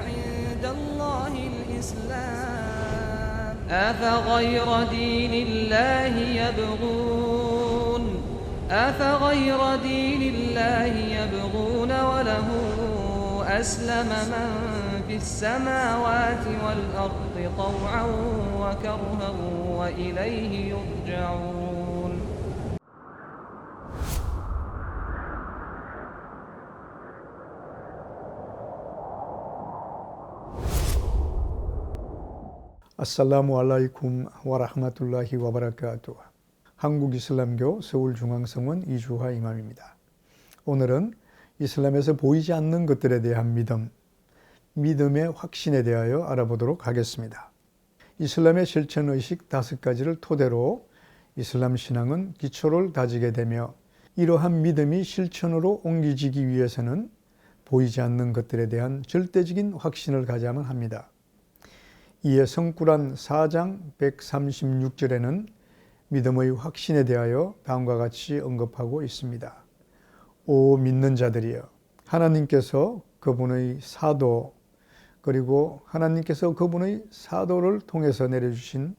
عند الله الإسلام أفغير دين الله يبغون وله أسلم من في السماوات والأرض طوعا وكرها وإليه يرجعون. 아살라무 알라이쿰 와라흐마툴라히 와바라카투. 한국이슬람교 서울중앙성원 이주화 이맘입니다. 오늘은 이슬람에서 보이지 않는 것들에 대한 믿음의 확신에 대하여 알아보도록 하겠습니다. 이슬람의 실천의식 5가지를 토대로 이슬람 신앙은 기초를 다지게 되며, 이러한 믿음이 실천으로 옮겨지기 위해서는 보이지 않는 것들에 대한 절대적인 확신을 가져야만 합니다. 이에 성꾸란 4장 136절에는 믿음의 확신에 대하여 다음과 같이 언급하고 있습니다. 오 믿는 자들이여, 하나님께서 그분의 사도, 그리고 하나님께서 그분의 사도를 통해서 내려주신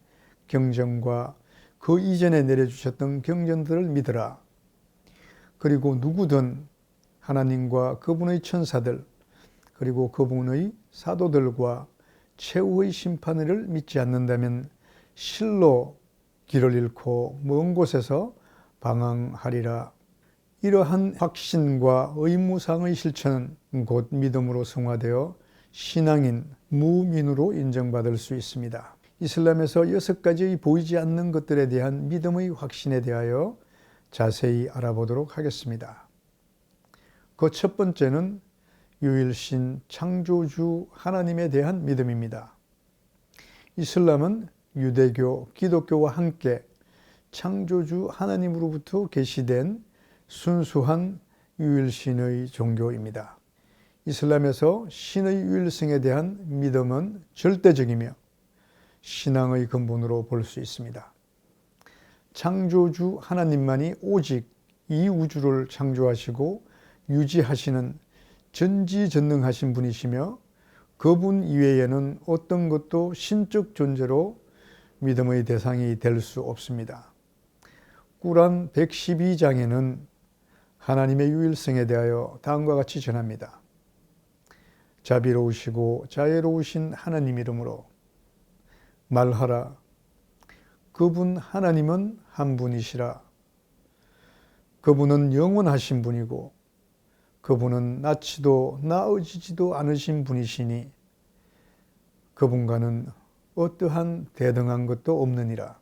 경전과 그 이전에 내려주셨던 경전들을 믿으라. 그리고 누구든 하나님과 그분의 천사들, 그리고 그분의 사도들과 최후의 심판을 믿지 않는다면 실로 길을 잃고 먼 곳에서 방황하리라. 이러한 확신과 의무상의 실천은 곧 믿음으로 승화되어 신앙인, 무민으로 인정받을 수 있습니다. 이슬람에서 6가지의 보이지 않는 것들에 대한 믿음의 확신에 대하여 자세히 알아보도록 하겠습니다. 그 첫 번째는 유일신 창조주 하나님에 대한 믿음입니다. 이슬람은 유대교, 기독교와 함께 창조주 하나님으로부터 계시된 순수한 유일신의 종교입니다. 이슬람에서 신의 유일성에 대한 믿음은 절대적이며 신앙의 근본으로 볼 수 있습니다. 창조주 하나님만이 오직 이 우주를 창조하시고 유지하시는 전지전능하신 분이시며, 그분 이외에는 어떤 것도 신적 존재로 믿음의 대상이 될 수 없습니다. 꾸란 112장에는 하나님의 유일성에 대하여 다음과 같이 전합니다. 자비로우시고 자애로우신 하나님 이름으로 말하라. 그분 하나님은 한 분이시라. 그분은 영원하신 분이고 그분은 낳지도 낳으시지도 않으신 분이시니 그분과는 어떠한 대등한 것도 없느니라.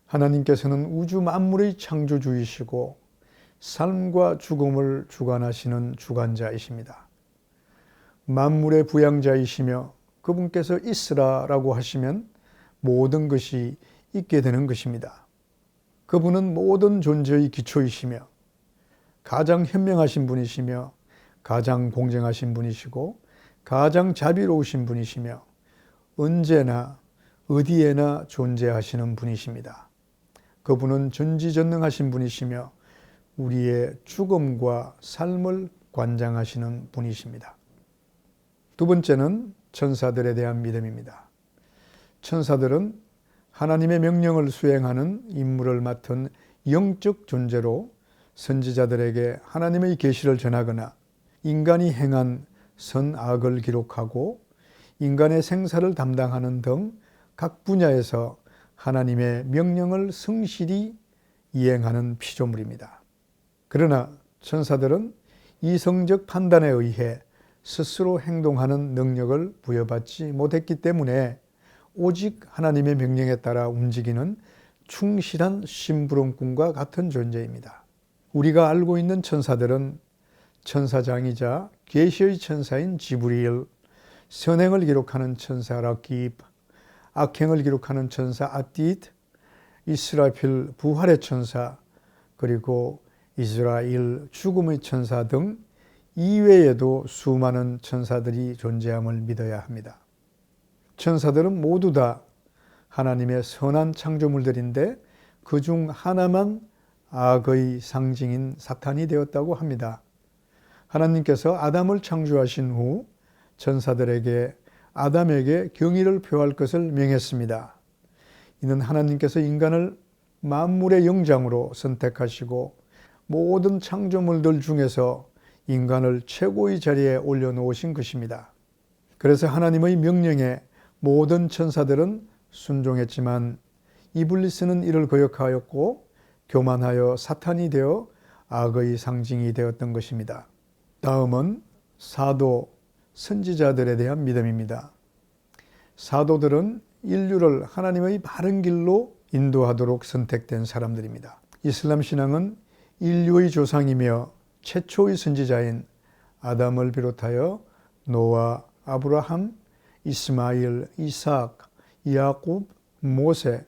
하나님께서는 우주 만물의 창조주이시고 삶과 죽음을 주관하시는 주관자이십니다. 만물의 부양자이시며 그분께서 있으라라고 하시면 모든 것이 있게 되는 것입니다. 그분은 모든 존재의 기초이시며 가장 현명하신 분이시며 가장 공정하신 분이시고 가장 자비로우신 분이시며 언제나 어디에나 존재하시는 분이십니다. 그분은 전지전능하신 분이시며 우리의 죽음과 삶을 관장하시는 분이십니다. 두 번째는 천사들에 대한 믿음입니다. 천사들은 하나님의 명령을 수행하는 임무를 맡은 영적 존재로 선지자들에게 하나님의 계시를 전하거나 인간이 행한 선악을 기록하고 인간의 생사를 담당하는 등 각 분야에서 하나님의 명령을 성실히 이행하는 피조물입니다. 그러나 천사들은 이성적 판단에 의해 스스로 행동하는 능력을 부여받지 못했기 때문에 오직 하나님의 명령에 따라 움직이는 충실한 심부름꾼과 같은 존재입니다. 우리가 알고 있는 천사들은 천사장이자 계시의 천사인 지브리일, 선행을 기록하는 천사 라킵, 악행을 기록하는 천사 아띠드, 이스라필 부활의 천사, 그리고 이스라엘 죽음의 천사 등 이외에도 수많은 천사들이 존재함을 믿어야 합니다. 천사들은 모두 다 하나님의 선한 창조물들인데 그중 하나만 악의 상징인 사탄이 되었다고 합니다. 하나님께서 아담을 창조하신 후 천사들에게 아담에게 경의를 표할 것을 명했습니다. 이는 하나님께서 인간을 만물의 영장으로 선택하시고 모든 창조물들 중에서 인간을 최고의 자리에 올려놓으신 것입니다. 그래서 하나님의 명령에 모든 천사들은 순종했지만 이블리스는 이를 거역하였고 교만하여 사탄이 되어 악의 상징이 되었던 것입니다. 다음은 사도, 선지자들에 대한 믿음입니다. 사도들은 인류를 하나님의 바른 길로 인도하도록 선택된 사람들입니다. 이슬람 신앙은 인류의 조상이며 최초의 선지자인 아담을 비롯하여 노아, 아브라함, 이스마일, 이삭, 야곱, 모세,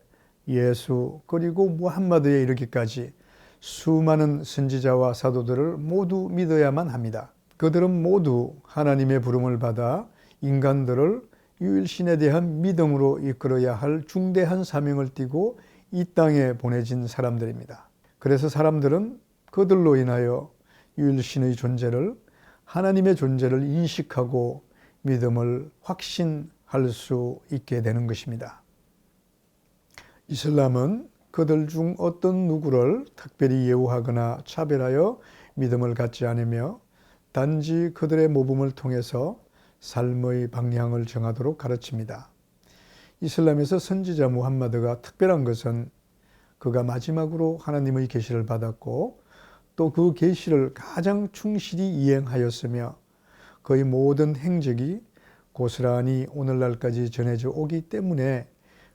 예수 그리고 무함마드에 이르기까지 수많은 선지자와 사도들을 모두 믿어야만 합니다. 그들은 모두 하나님의 부름을 받아 인간들을 유일신에 대한 믿음으로 이끌어야 할 중대한 사명을 띠고 이 땅에 보내진 사람들입니다. 그래서 사람들은 그들로 인하여 유일신의 존재를, 하나님의 존재를 인식하고 믿음을 확신할 수 있게 되는 것입니다. 이슬람은 그들 중 어떤 누구를 특별히 예우하거나 차별하여 믿음을 갖지 않으며 단지 그들의 모범을 통해서 삶의 방향을 정하도록 가르칩니다. 이슬람에서 선지자 무함마드가 특별한 것은 그가 마지막으로 하나님의 계시를 받았고 또 그 계시를 가장 충실히 이행하였으며 그의 모든 행적이 고스란히 오늘날까지 전해져 오기 때문에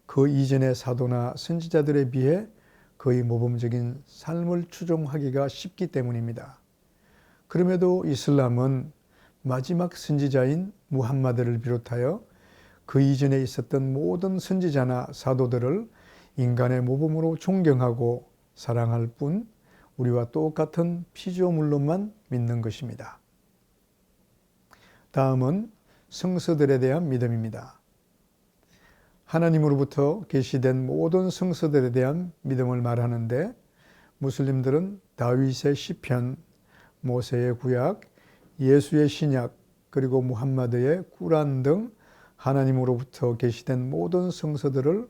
그 이전의 사도나 선지자들에 비해 그의 모범적인 삶을 추종하기가 쉽기 때문입니다. 그럼에도 이슬람은 마지막 선지자인 무함마드를 비롯하여 그 이전에 있었던 모든 선지자나 사도들을 인간의 모범으로 존경하고 사랑할 뿐 우리와 똑같은 피조물로만 믿는 것입니다. 다음은 성서들에 대한 믿음입니다. 하나님으로부터 계시된 모든 성서들에 대한 믿음을 말하는데 무슬림들은 다윗의 시편, 모세의 구약, 예수의 신약, 그리고 무함마드의 꾸란 등 하나님으로부터 계시된 모든 성서들을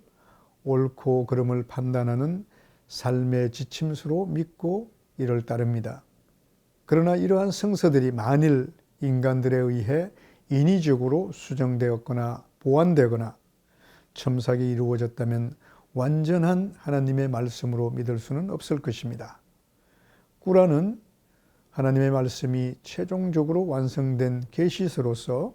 옳고 그름을 판단하는 삶의 지침수로 믿고 이를 따릅니다. 그러나 이러한 성서들이 만일 인간들에 의해 인위적으로 수정되었거나 보완되거나 첨삭이 이루어졌다면 완전한 하나님의 말씀으로 믿을 수는 없을 것입니다. 꾸란은 하나님의 말씀이 최종적으로 완성된 계시서로서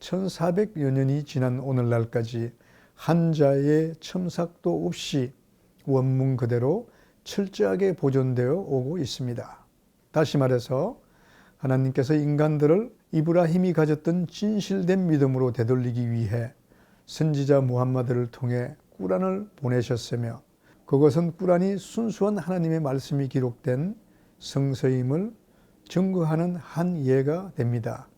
1400여 년이 지난 오늘날까지 한자의 첨삭도 없이 원문 그대로 철저하게 보존되어 오고 있습니다. 다시 말해서 하나님께서 인간들을 이브라힘이 가졌던 진실된 믿음으로 되돌리기 위해 선지자 무함마드를 통해 꾸란을 보내셨으며 그것은 꾸란이 순수한 하나님의 말씀이 기록된 성서임을 증거하는 한 예가 됩니다.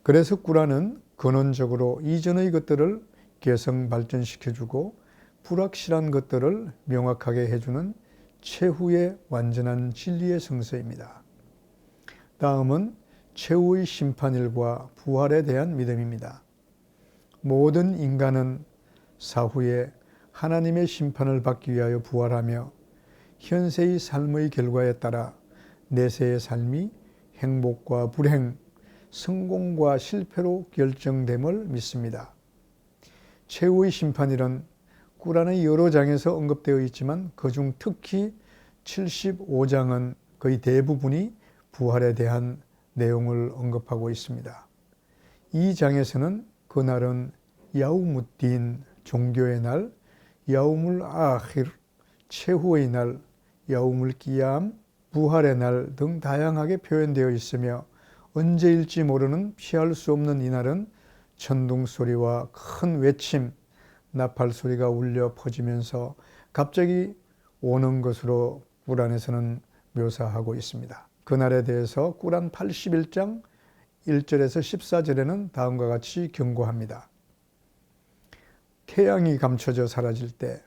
그래서 꾸란은 근원적으로 이전의 것들을 개성 발전시켜주고 불확실한 것들을 명확하게 해주는 최후의 완전한 진리의 성서입니다. 다음은 최후의 심판일과 부활에 대한 믿음입니다. 모든 인간은 사후에 하나님의 심판을 받기 위하여 부활하며 현세의 삶의 결과에 따라 내세의 삶이 행복과 불행, 성공과 실패로 결정됨을 믿습니다. 최후의 심판일은 꾸란의 여러 장에서 언급되어 있지만 그중 특히 75장은 거의 대부분이 부활에 대한 내용을 언급하고 있습니다. 이 장에서는 그날은 야우무딘, 종교의 날, 야우물 아히르, 최후의 날, 야우물 끼얌, 부활의 날 등 다양하게 표현되어 있으며 언제일지 모르는 피할 수 없는 이날은 천둥 소리와 큰 외침, 나팔 소리가 울려 퍼지면서 갑자기 오는 것으로 꾸란에서는 묘사하고 있습니다. 그날에 대해서 꾸란 81장 1절에서 14절에는 다음과 같이 경고합니다. 태양이 감춰져 사라질 때,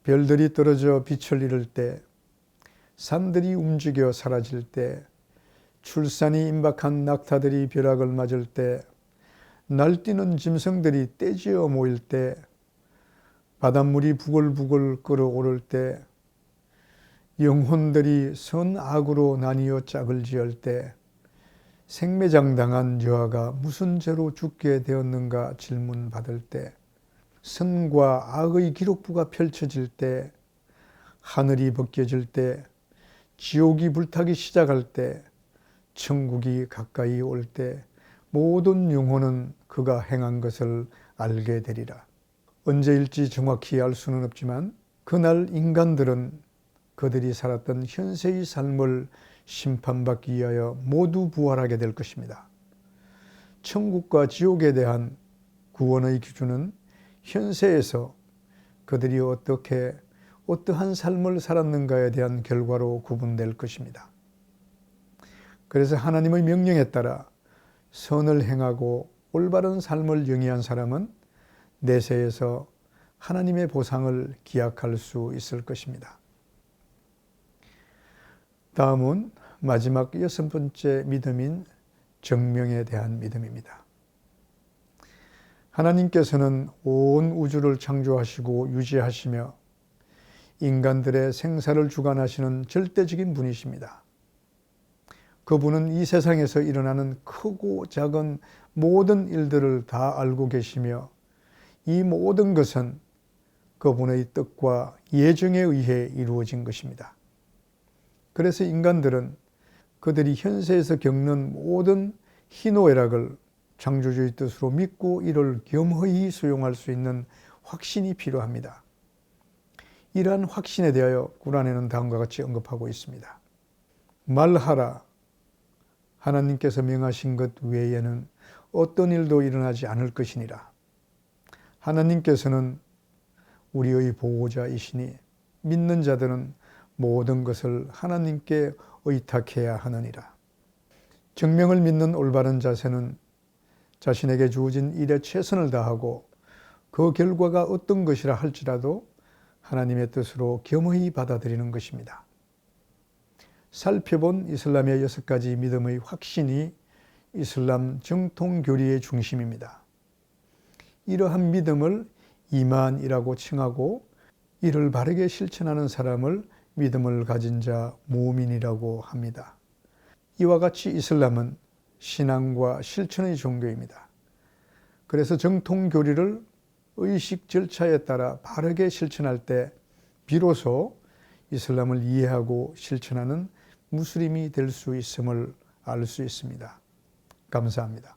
별들이 떨어져 빛을 잃을 때, 산들이 움직여 사라질 때, 출산이 임박한 낙타들이 벼락을 맞을 때, 날뛰는 짐승들이 떼지어 모일 때, 바닷물이 부글부글 끓어오를 때, 영혼들이 선악으로 나뉘어 짝을 지을 때, 생매장당한 여아가 무슨 죄로 죽게 되었는가 질문받을 때, 선과 악의 기록부가 펼쳐질 때, 하늘이 벗겨질 때, 지옥이 불타기 시작할 때, 천국이 가까이 올 때, 모든 영혼은 그가 행한 것을 알게 되리라. 언제일지 정확히 알 수는 없지만 그날 인간들은 그들이 살았던 현세의 삶을 심판받기 위하여 모두 부활하게 될 것입니다. 천국과 지옥에 대한 구원의 기준은 현세에서 그들이 어떠한 삶을 살았는가에 대한 결과로 구분될 것입니다. 그래서 하나님의 명령에 따라 선을 행하고 올바른 삶을 영위한 사람은 내세에서 하나님의 보상을 기약할 수 있을 것입니다. 다음은 마지막 6번째 믿음인 정명에 대한 믿음입니다. 하나님께서는 온 우주를 창조하시고 유지하시며 인간들의 생사를 주관하시는 절대적인 분이십니다. 그분은 이 세상에서 일어나는 크고 작은 모든 일들을 다 알고 계시며 이 모든 것은 그분의 뜻과 예정에 의해 이루어진 것입니다. 그래서 인간들은 그들이 현세에서 겪는 모든 희노애락을 창조주의 뜻으로 믿고 이를 겸허히 수용할 수 있는 확신이 필요합니다. 이러한 확신에 대하여 구란에는 다음과 같이 언급하고 있습니다. 말하라. 하나님께서 명하신 것 외에는 어떤 일도 일어나지 않을 것이니라. 하나님께서는 우리의 보호자이시니 믿는 자들은 모든 것을 하나님께 의탁해야 하느니라. 정명을 믿는 올바른 자세는 자신에게 주어진 일에 최선을 다하고 그 결과가 어떤 것이라 할지라도 하나님의 뜻으로 겸허히 받아들이는 것입니다. 살펴본 이슬람의 6가지 믿음의 확신이 이슬람 정통교리의 중심입니다. 이러한 믿음을 이만이라고 칭하고 이를 바르게 실천하는 사람을 믿음을 가진 자 무민이라고 합니다. 이와 같이 이슬람은 신앙과 실천의 종교입니다. 그래서 정통교리를 의식 절차에 따라 바르게 실천할 때 비로소 이슬람을 이해하고 실천하는 무슬림이 될 수 있음을 알 수 있습니다. 감사합니다.